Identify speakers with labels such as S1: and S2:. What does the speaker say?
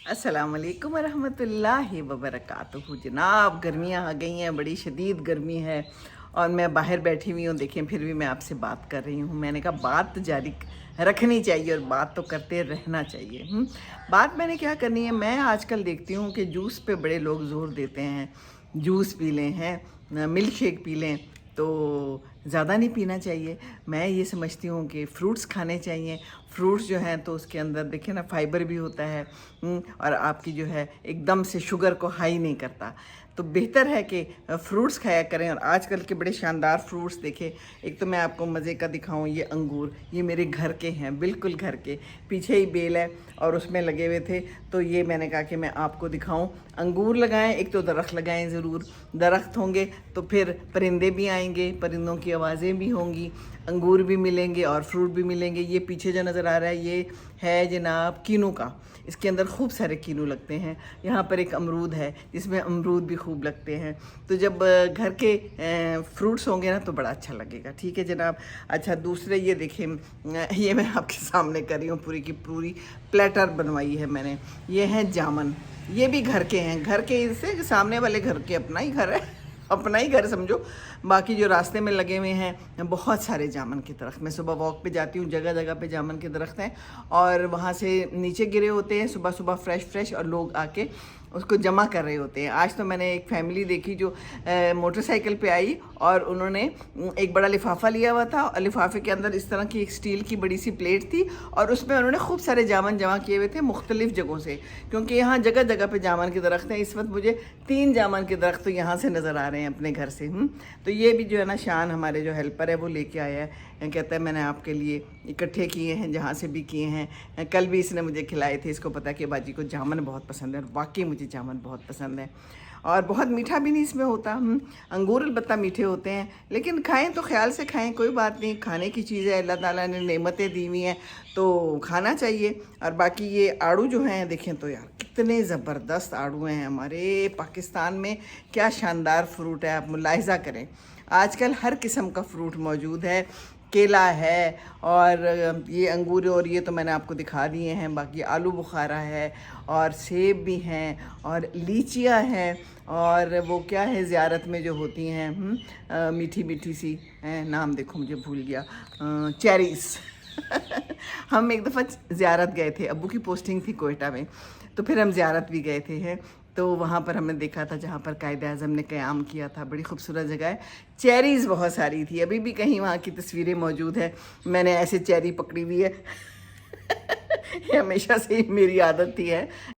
S1: अस्सलाम वालेकुम वरहमतुल्लाहि वबरकातुहू। जनाब गर्मियाँ आ गई हैं, बड़ी शदीद गर्मी है और मैं बाहर बैठी हुई हूँ। देखें फिर भी मैं आपसे बात कर रही हूँ। मैंने कहा बात तो जारी रखनी चाहिए और बात तो करते रहना चाहिए। बात मैंने क्या करनी है, मैं आजकल देखती हूँ कि जूस पे बड़े लोग ज़ोर देते हैं, जूस पी लें हैं, मिल्क शेक पी लें, तो ज़्यादा नहीं पीना चाहिए। मैं ये समझती हूँ कि फ्रूट्स खाने चाहिए। फ्रूट्स जो हैं तो उसके अंदर देखिए ना फाइबर भी होता है और आपकी जो है एकदम से शुगर को हाई नहीं करता। तो बेहतर है कि फ्रूट्स खाया करें। और आजकल के बड़े शानदार फ्रूट्स देखें। एक तो मैं आपको मज़े का दिखाऊं, ये अंगूर, ये मेरे घर के हैं, बिल्कुल घर के, पीछे ही बेल है और उसमें लगे हुए थे, तो ये मैंने कहा कि मैं आपको दिखाऊं। अंगूर लगाएं, एक तो दरख्त लगाएं ज़रूर। दरख्त होंगे तो फिर परिंदे भी आएंगे, परिंदों की आवाज़ें भी होंगी, अंगूर भी मिलेंगे और फ्रूट भी मिलेंगे। ये पीछे जो नज़र आ रहा है ये है जनाब कीनू का, इसके अंदर खूब सारे कीनू लगते हैं। यहाँ पर एक अमरूद है जिसमें अमरूद भी खूब लगते हैं। तो जब घर के फ्रूट्स होंगे ना तो बड़ा अच्छा लगेगा। ठीक है जनाब। अच्छा दूसरे ये देखें, ये मैं आपके सामने कर रही हूँ, पूरी की पूरी प्लेटर बनवाई है मैंने। ये हैं जामन, ये भी घर के हैं, घर के इससे सामने वाले घर के, अपना ही घर है, अपना ही घर समझो। बाकी जो रास्ते में लगे हुए हैं बहुत सारे जामन के दरख्त। मैं सुबह वॉक पे जाती हूँ, जगह जगह पे जामन के दरख्त हैं और वहाँ से नीचे गिरे होते हैं सुबह सुबह फ्रेश और लोग आके उसको जमा कर रहे होते हैं। आज तो मैंने एक फैमिली देखी जो मोटरसाइकिल पे आई और उन्होंने एक बड़ा लिफाफा लिया हुआ था और लिफाफे के अंदर इस तरह की एक स्टील की बड़ी सी प्लेट थी और उसमें उन्होंने खूब सारे जामन जमा किए हुए थे मुख्तलिफ जगहों से, क्योंकि यहाँ जगह जगह पे जामन के दरख्त हैं। इस वक्त मुझे 3 जामन के दरख्त तो यहाँ से नज़र आ रहे हैं अपने घर से। तो ये भी जो है ना शान हमारे जो हेल्पर है वो लेके आया है, कहता है मैंने आपके लिए इकट्ठे किए हैं, जहाँ से भी किए हैं। कल भी इसने मुझे खिलाए थे। इसको पता है कि बाजी को जामन बहुत पसंद है और वाकई मुझे जामन बहुत पसंद है और बहुत मीठा भी नहीं इसमें होता। अंगूर अलबत्ता मीठे होते हैं, लेकिन खाएं तो ख्याल से खाएं, कोई बात नहीं, खाने की चीज़ है, अल्लाह ताला ने नेमतें दी हुई हैं तो खाना चाहिए। और बाकी ये आड़ू जो हैं देखें तो यार कितने ज़बरदस्त आड़ू हैं हमारे पाकिस्तान में, क्या शानदार फ्रूट है, आप मुलाहिज़ा करें। आजकल हर किस्म का फ्रूट मौजूद है, केला है और ये अंगूर, और ये तो मैंने आपको दिखा दिए हैं। बाकी आलू बुखारा है और सेब भी हैं और लीचियाँ हैं और वो क्या है ज़ियारत में जो होती हैं मीठी मीठी सी, नाम देखो मुझे भूल गया, चेरीज़। हम एक दफ़ा ज़ियारत गए थे, अब्बू की पोस्टिंग थी कोयटा में, तो फिर हम ज़ियारत भी गए थे हैं। तो वहाँ पर हमने देखा था जहाँ पर कायद आज़म ने क़याम किया था, बड़ी खूबसूरत जगह है। चेरीज़ बहुत सारी थी, अभी भी कहीं वहाँ की तस्वीरें मौजूद है। मैंने ऐसे चेरी पकड़ी हुई है। ये हमेशा से ही मेरी आदत थी है।